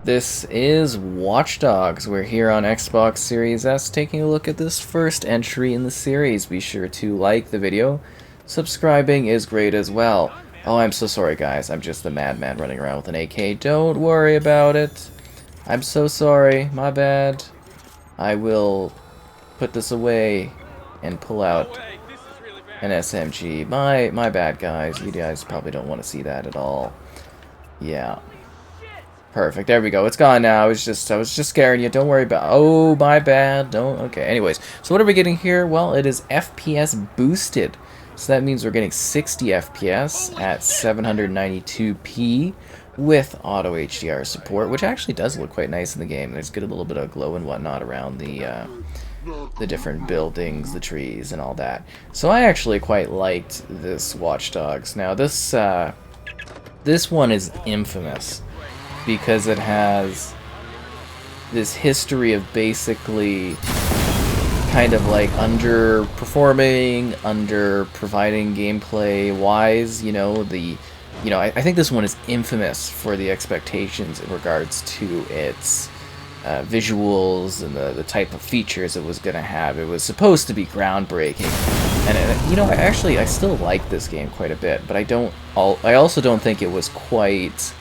This is Watch Dogs. We're here on Xbox Series S taking a look at this first entry in the series. Be sure to like the video. Subscribing is great as well. Oh, I'm so sorry, guys. I'm just a madman running around with an AK. Don't worry about it. I'm so sorry. My bad. I will put this away and pull out an SMG. My bad, guys. You guys probably don't want to see that at all. Yeah. Perfect. There we go. It's gone now. I was just scaring you. Don't worry about. Oh, my bad. Don't. Okay. Anyways, so what are we getting here? Well, it is FPS boosted. So that means we're getting 60 FPS at 792p with auto HDR support, which actually does look quite nice in the game. There's good a little bit of glow and whatnot around the different buildings, the trees, and all that. So I actually quite liked this Watch Dogs. Now this one is infamous because it has this history of basically kind of like underperforming, providing gameplay wise, I think this one is infamous for the expectations in regards to its visuals and the type of features it was going to have. It was supposed to be groundbreaking, and I still like this game quite a bit, but I also don't think it was quite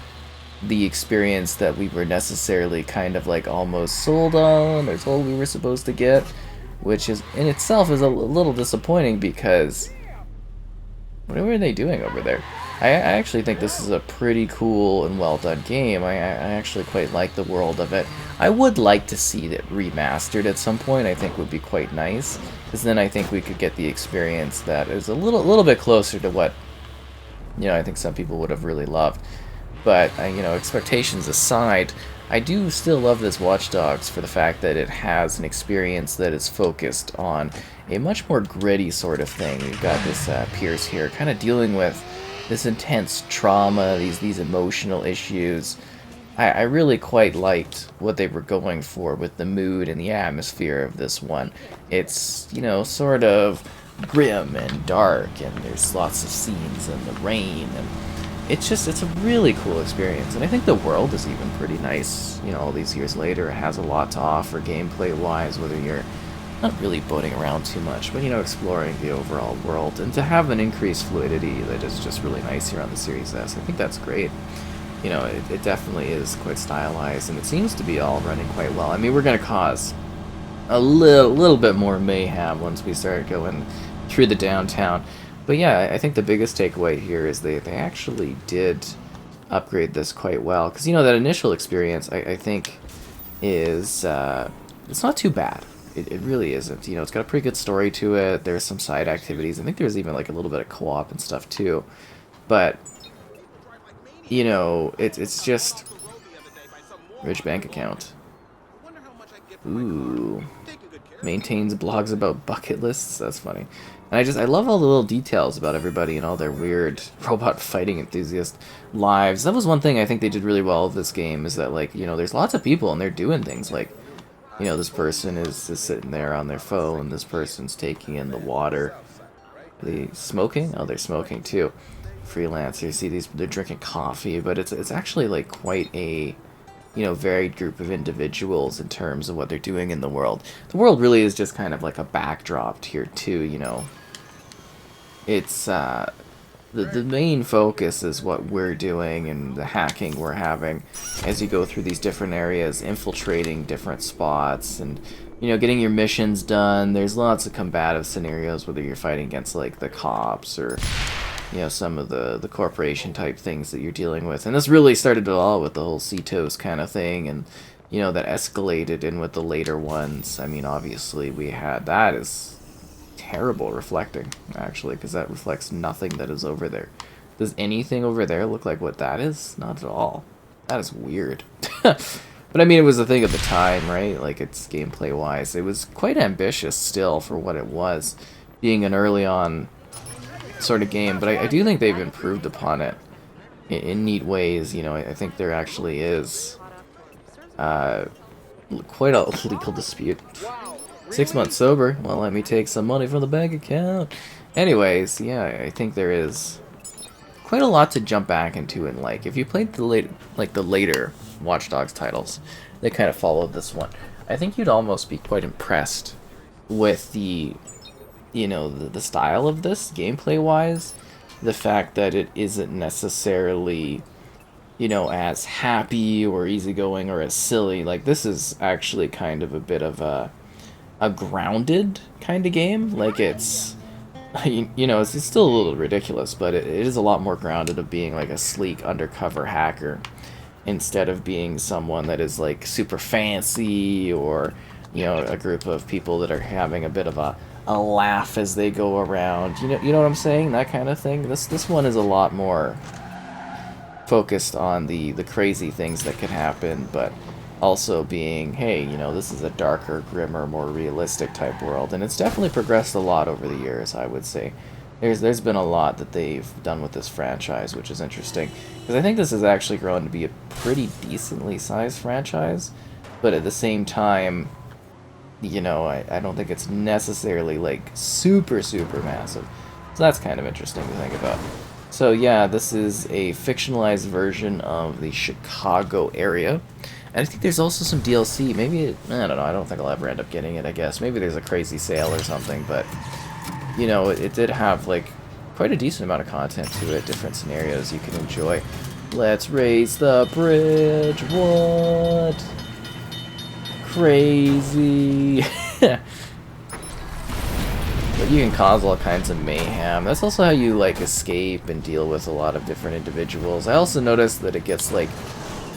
the experience that we were necessarily kind of like almost sold on or told we were supposed to get, which is in itself is a little disappointing because what are they doing over there? I actually think this is a pretty cool and well done game. I actually quite like the world of it. I would like to see it remastered at some point. I think would be quite nice, because then I think we could get the experience that is a little bit closer to what I think some people would have really loved. But, expectations aside, I do still love this Watch Dogs for the fact that it has an experience that is focused on a much more gritty sort of thing. You've got this Pearce here kind of dealing with this intense trauma, these emotional issues. I really quite liked what they were going for with the mood and the atmosphere of this one. It's, sort of grim and dark, and there's lots of scenes in the rain, and it's a really cool experience, and I think the world is even pretty nice. All these years later, it has a lot to offer gameplay-wise, whether you're not really boating around too much, but, exploring the overall world, and to have an increased fluidity that is just really nice here on the Series S. I think that's great. It definitely is quite stylized, and it seems to be all running quite well. I mean, we're going to cause a little bit more mayhem once we start going through the downtown. But yeah, I think the biggest takeaway here is they actually did upgrade this quite well. Because, that initial experience, I think, is, it's not too bad. It really isn't. It's got a pretty good story to it. There's some side activities. I think there's even, like, a little bit of co-op and stuff, too. But, it's just rich bank account. Ooh. Maintains blogs about bucket lists. That's funny. And I love all the little details about everybody and all their weird robot fighting enthusiast lives. That was one thing I think they did really well with this game, is that, like, there's lots of people and they're doing things like, this person is sitting there on their phone, this person's taking in the water. Are they smoking? Oh, they're smoking too. Freelancers, you see they're drinking coffee, but it's actually like quite a varied group of individuals in terms of what they're doing in the world. The world really is just kind of like a backdrop here too, It's, the main focus is what we're doing and the hacking we're having as you go through these different areas, infiltrating different spots and, getting your missions done. There's lots of combative scenarios, whether you're fighting against, like, the cops or some of the corporation type things that you're dealing with. And this really started it all with the whole CETOS kind of thing, and that escalated in with the later ones. I mean, obviously that is terrible reflecting, actually, because that reflects nothing that is over there. Does anything over there look like what that is? Not at all. That is weird. But I mean, it was a thing at the time, right? Like, it's gameplay wise, it was quite ambitious still for what it was, being an early on sort of game, but I do think they've improved upon it in neat ways. I think there actually is quite a legal dispute. 6 months sober, well, let me take some money from the bank account. Anyways, yeah, I think there is quite a lot to jump back into and like. If you played the later Watch Dogs titles, they kind of followed this one. I think you'd almost be quite impressed with the, you know, the style of this gameplay wise. The fact that it isn't necessarily, you know, as happy or easygoing or as silly. Like, this is actually kind of a bit of a grounded kind of game. Like, it's, you know, it's still a little ridiculous, but it is a lot more grounded of being like a sleek undercover hacker instead of being someone that is like super fancy, or, you know, a group of people that are having a bit of a laugh as they go around. You know what I'm saying? That kind of thing. This one is a lot more focused on the crazy things that could happen, but also being, hey, you know, this is a darker, grimmer, more realistic type world, and it's definitely progressed a lot over the years, I would say. There's been a lot that they've done with this franchise, which is interesting, because I think this has actually grown to be a pretty decently sized franchise, but at the same time, you know, I don't think it's necessarily like super massive. So that's kind of interesting to think about. So yeah, this is a fictionalized version of the Chicago area. And I think there's also some DLC. Maybe, I don't know, I don't think I'll ever end up getting it, I guess. Maybe there's a crazy sale or something, but, you know, it did have, like, quite a decent amount of content to it, different scenarios you can enjoy. Let's raise the bridge, what? Crazy. But you can cause all kinds of mayhem. That's also how you, like, escape and deal with a lot of different individuals. I also noticed that it gets, like,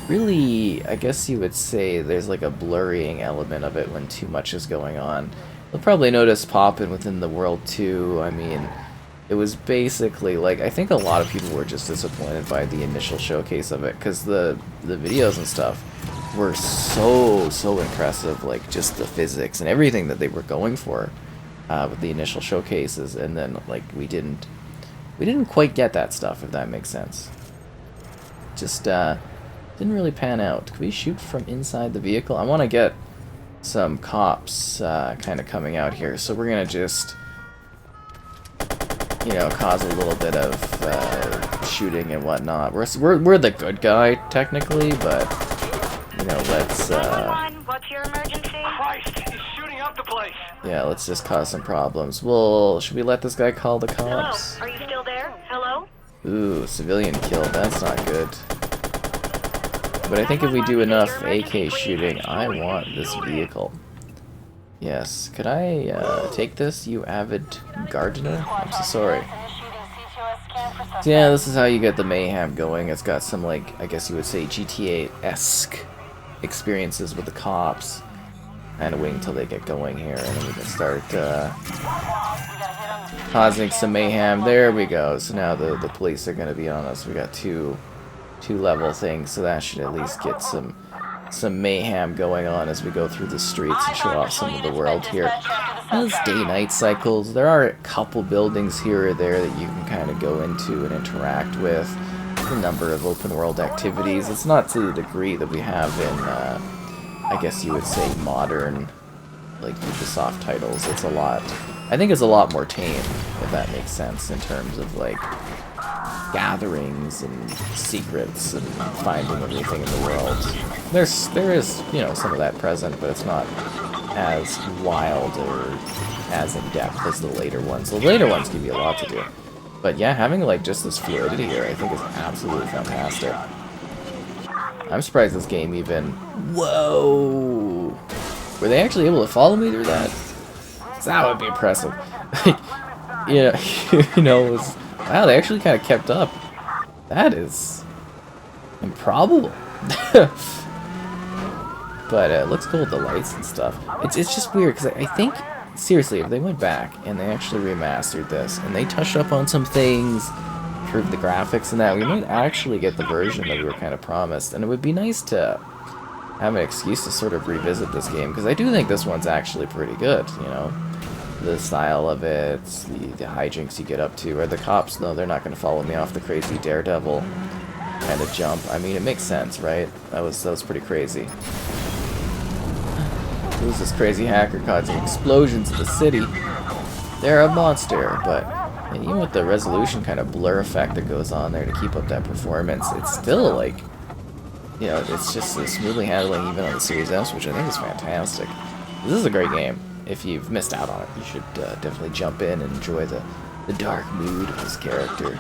really, I guess you would say there's like a blurring element of it when too much is going on. You'll probably notice popping within the world too. I mean, it was basically like, I think a lot of people were just disappointed by the initial showcase of it, because the videos and stuff were so impressive, like just the physics and everything that they were going for with the initial showcases, and then like we didn't quite get that stuff, if that makes sense. Just didn't really pan out. Could we shoot from inside the vehicle? I want to get some cops kind of coming out here, so we're gonna just, you know, cause a little bit of shooting and whatnot. We're the good guy technically, but you know, let's. 911, what's your emergency? Christ, he's shooting up the place. Yeah, let's just cause some problems. Well, should we let this guy call the cops? Hello, are you still there? Hello? Ooh, civilian killed. That's not good. But I think if we do enough AK shooting, I want this vehicle. Yes. Could I take this, you avid gardener? I'm so sorry. So yeah, this is how you get the mayhem going. It's got some, like, I guess you would say GTA-esque experiences with the cops. Kind of wait until they get going here, and then we can start causing some mayhem. There we go. So now the police are going to be on us. We got two level things, so that should at least get some mayhem going on as we go through the streets and show off some of the world here. Those day-night cycles, there are a couple buildings here or there that you can kind of go into and interact with. A number of open world activities. It's not to the degree that we have in, I guess you would say, modern, like, Ubisoft titles. It's a lot, I think it's a lot more tame, if that makes sense, in terms of, like, gatherings and secrets and finding everything in the world. There is, you know, some of that present, but it's not as wild or as in-depth as the later ones. The later ones give you a lot to do. But yeah, having, like, just this fluidity here, I think is absolutely fantastic. I'm surprised this game even... Whoa! Were they actually able to follow me through that? That would be impressive. Yeah, you know, it was... Wow, they actually kind of kept up. That is improbable. But it looks cool with the lights and stuff. It's just weird, because I think, seriously, if they went back and they actually remastered this, and they touched up on some things, improved the graphics and that, we might actually get the version that we were kind of promised. And it would be nice to have an excuse to sort of revisit this game, because I do think this one's actually pretty good, you know? The style of it, the hijinks you get up to, or the cops, no, they're not going to follow me off the crazy daredevil kind of jump. I mean, it makes sense, right? That was pretty crazy. Who's this crazy hacker causing explosions in the city? They're a monster, but And even with the resolution kind of blur effect that goes on there to keep up that performance, it's still like, you know, it's just smoothly handling even on the Series S, which I think is fantastic. This is a great game. If you've missed out on it, you should definitely jump in and enjoy the dark mood of this character.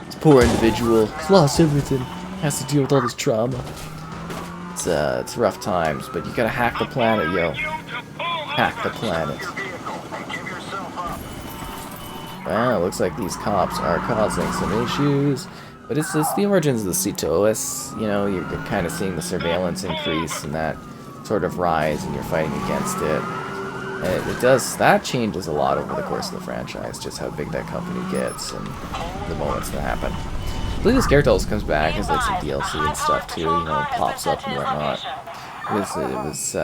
This poor individual, he's lost everything, has to deal with all this trauma. It's rough times, but you gotta hack the planet, yo. Hack the planet. Well, it looks like these cops are causing some issues, but it's the origins of the CTOS. You know, you're kind of seeing the surveillance increase and that sort of rise, and you're fighting against it. And it does, that changes a lot over the course of the franchise, just how big that company gets and the moments that happen. I believe this character also comes back as like some DLC and stuff too, you know, pops up and whatnot. It was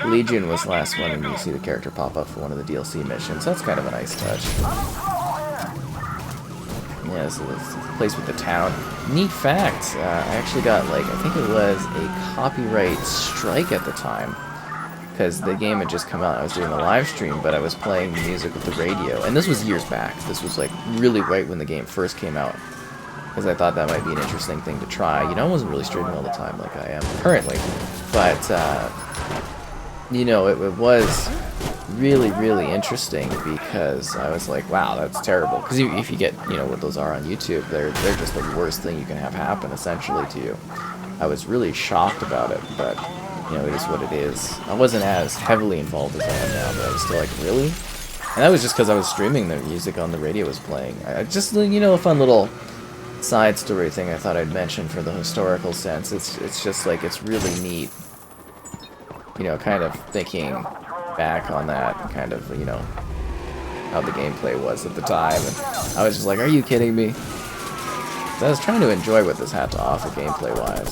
Legion was the last one, and you see the character pop up for one of the DLC missions. That's kind of a nice touch. Yeah, so it's the place with the town. Neat fact, I actually got, like, I think it was a copyright strike at the time, because the game had just come out. I was doing a live stream, but I was playing the music with the radio, and this was years back. This was, like, really right when the game first came out, because I thought that might be an interesting thing to try. You know, I wasn't really streaming all the time like I am currently, but, you know, it was really, really interesting, because I was like, wow, that's terrible. Because if you get, you know, what those are on YouTube, they're just the worst thing you can have happen, essentially, to you. I was really shocked about it, but, you know, it is what it is. I wasn't as heavily involved as I am now, but I was still like, really? And that was just because I was streaming the music on the radio was playing. I just, you know, a fun little side story thing I thought I'd mention for the historical sense. It's just like, it's really neat. You know, kind of thinking back on that, kind of, you know, how the gameplay was at the time, and I was just like, are you kidding me? So I was trying to enjoy what this had to offer gameplay-wise.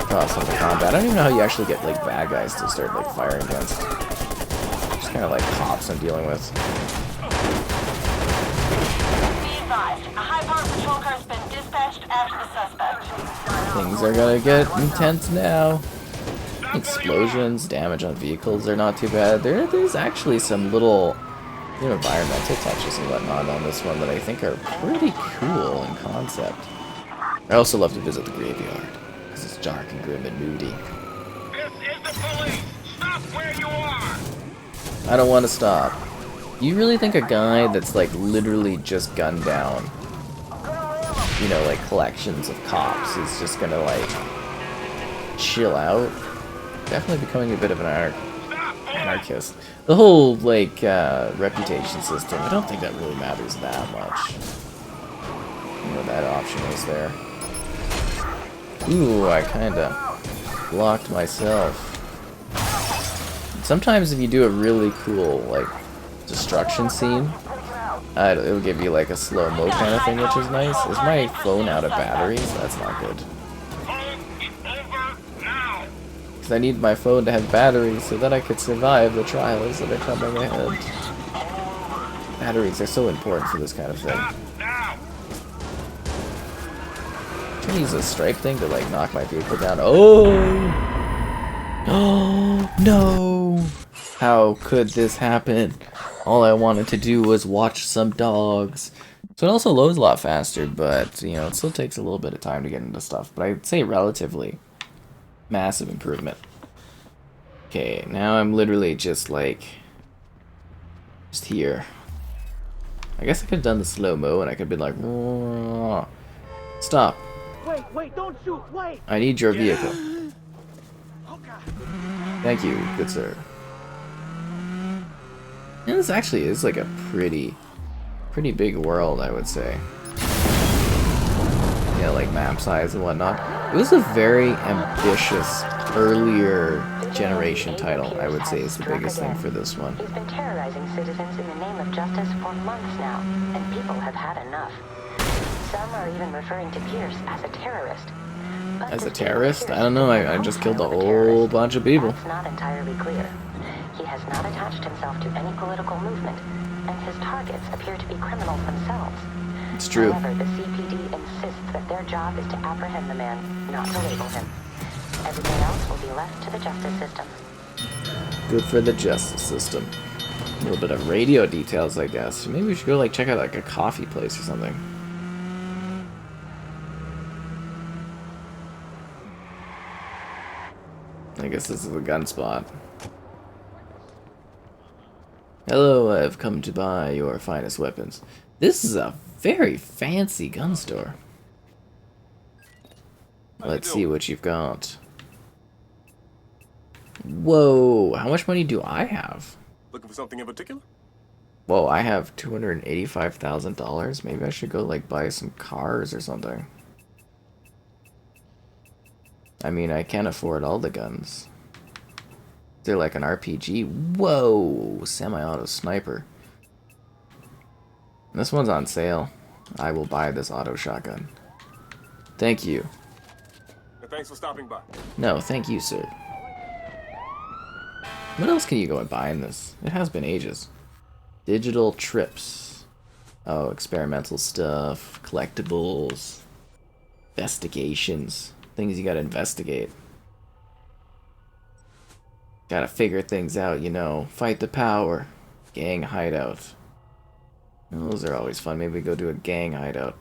Awesome combat. I don't even know how you actually get, like, bad guys to start, like, firing against. Just kind of like cops I'm dealing with. Be advised, a high-powered patrol car has been dispatched after the suspect. Things are gonna get intense now. Explosions, damage on vehicles are not too bad. There's actually some little, you know, environmental touches and whatnot on this one that I think are pretty cool in concept. I also love to visit the graveyard, because it's dark and grim and moody. This is the police! Stop where you are! I don't want to stop. You really think a guy that's like literally just gunned down, you know, like collections of cops is just gonna like chill out? Definitely becoming a bit of an anarchist. The whole, like, reputation system, I don't think that really matters that much. You know, that option is there. Ooh, I kinda blocked myself. Sometimes if you do a really cool, like, destruction scene, it'll give you, like, a slow-mo kind of thing, which is nice. Is my phone out of batteries? That's not good. I need my phone to have batteries so that I could survive the trials that are coming ahead. Batteries are so important for this kind of thing. I'm trying to use a strike thing to like knock my vehicle down. Oh! Oh no! How could this happen? All I wanted to do was watch some dogs. So it also loads a lot faster, but you know, it still takes a little bit of time to get into stuff. But I'd say relatively massive improvement. Okay, now I'm literally just like, just here. I guess I could have done the slow-mo and I could have been like, stop. Wait, don't shoot, wait! I need your vehicle. Oh, God. Thank you, good sir. And this actually is like a pretty big world, I would say. Yeah, like map size and whatnot. It was a very ambitious, earlier generation title, I would say, is the biggest thing for this one. He's been terrorizing citizens in the name of justice for months now, and people have had enough. Some are even referring to Pearce as a terrorist. But As a to terrorist? Pearce, I don't know, I just killed a whole bunch of people. That's not entirely clear. He has not attached himself to any political movement, and his targets appear to be criminals themselves. It's true. However, the CPD insists that their job is to apprehend the man, not to label him. Everything else will be left to the justice system. Good for the justice system. A little bit of radio details, I guess. Maybe we should go like check out like a coffee place or something. I guess this is a gun spot. Hello, I've come to buy your finest weapons. This is a very fancy gun store. Let's see what you've got. Whoa, how much money do I have? Looking for something in particular? Whoa, I have $285,000. Maybe I should go like buy some cars or something. I mean, I can't afford all the guns. They're like an RPG. Whoa, semi-auto sniper. This one's on sale. I will buy this auto shotgun. Thank you. Thanks for stopping by. No, thank you, sir. What else can you go and buy in this? It has been ages. Digital trips. Oh, experimental stuff. Collectibles. Investigations. Things you gotta investigate. Gotta figure things out, you know. Fight the power. Gang hideout. Those are always fun. Maybe go do a gang hideout.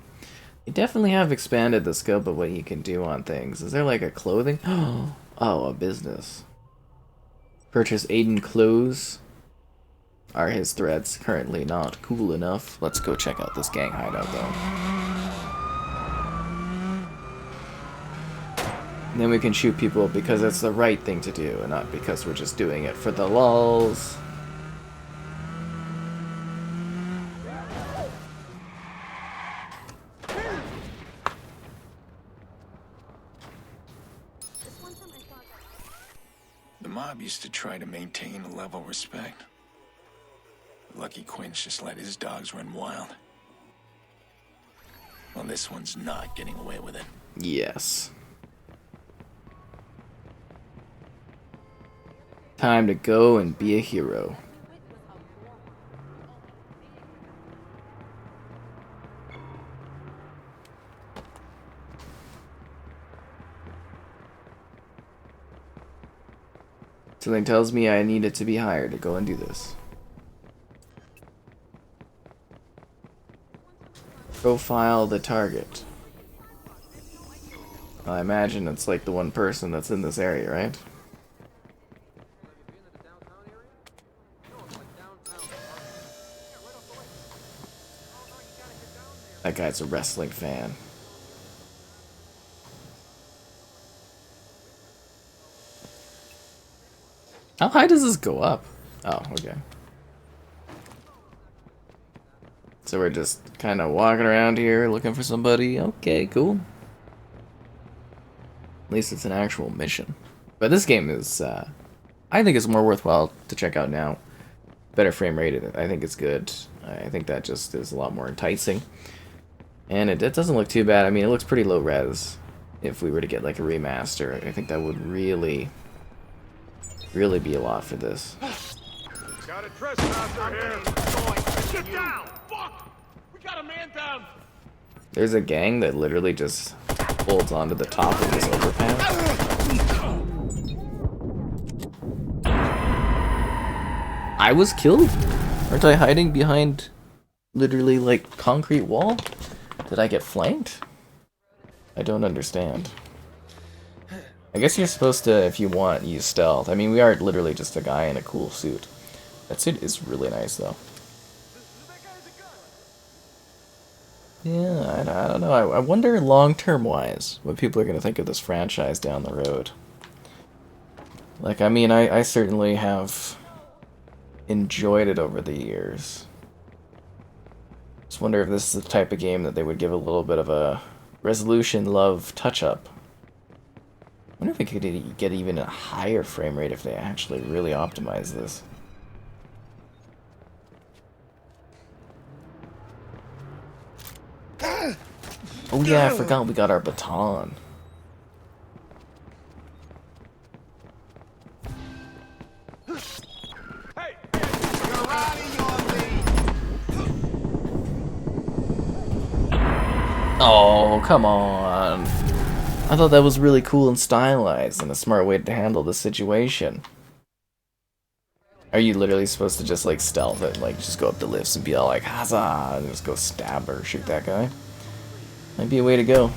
You definitely have expanded the scope of what you can do on things. Is there like a clothing? Oh, a business. Purchase Aiden clothes. Are his threats currently not cool enough? Let's go check out this gang hideout though. And then we can shoot people because it's the right thing to do and not because we're just doing it for the lulz. The mob used to try to maintain a level of respect. Lucky Quinn's just let his dogs run wild. Well, this one's not getting away with it. Yes. Time to go and be a hero. Something tells me I needed to be hired to go and do this. Profile the target. I imagine it's like the one person that's in this area, right? That guy's a wrestling fan. How high does this go up? Oh, okay. So we're just kind of walking around here looking for somebody. Okay, cool. At least it's an actual mission. But this game is, I think it's more worthwhile to check out now. Better frame rate, I think it's good. I think that just is a lot more enticing. And it doesn't look too bad. I mean, it looks pretty low res. If we were to get like a remaster, I think that would really be a lot for this. Got a trespasser here. Get down! Fuck! We got a man down! There's a gang that literally just holds onto the top of this overpass. I was killed? Aren't I hiding behind literally like concrete wall? Did I get flanked? I don't understand. I guess you're supposed to, if you want, use stealth. I mean, we are literally just a guy in a cool suit. That suit is really nice, though. Yeah, I don't know. I wonder long-term wise what people are going to think of this franchise down the road. Like, I mean, I certainly have enjoyed it over the years. Just wonder if this is the type of game that they would give a little bit of a resolution love touch-up. I wonder if we could get even a higher frame rate if they actually really optimize this. Oh yeah, I forgot we got our baton. Oh, come on. I thought that was really cool and stylized and a smart way to handle the situation. Are you literally supposed to just like stealth it, like just go up the lifts and be all like huzzah, and just go stab or shoot that guy? Might be a way to go.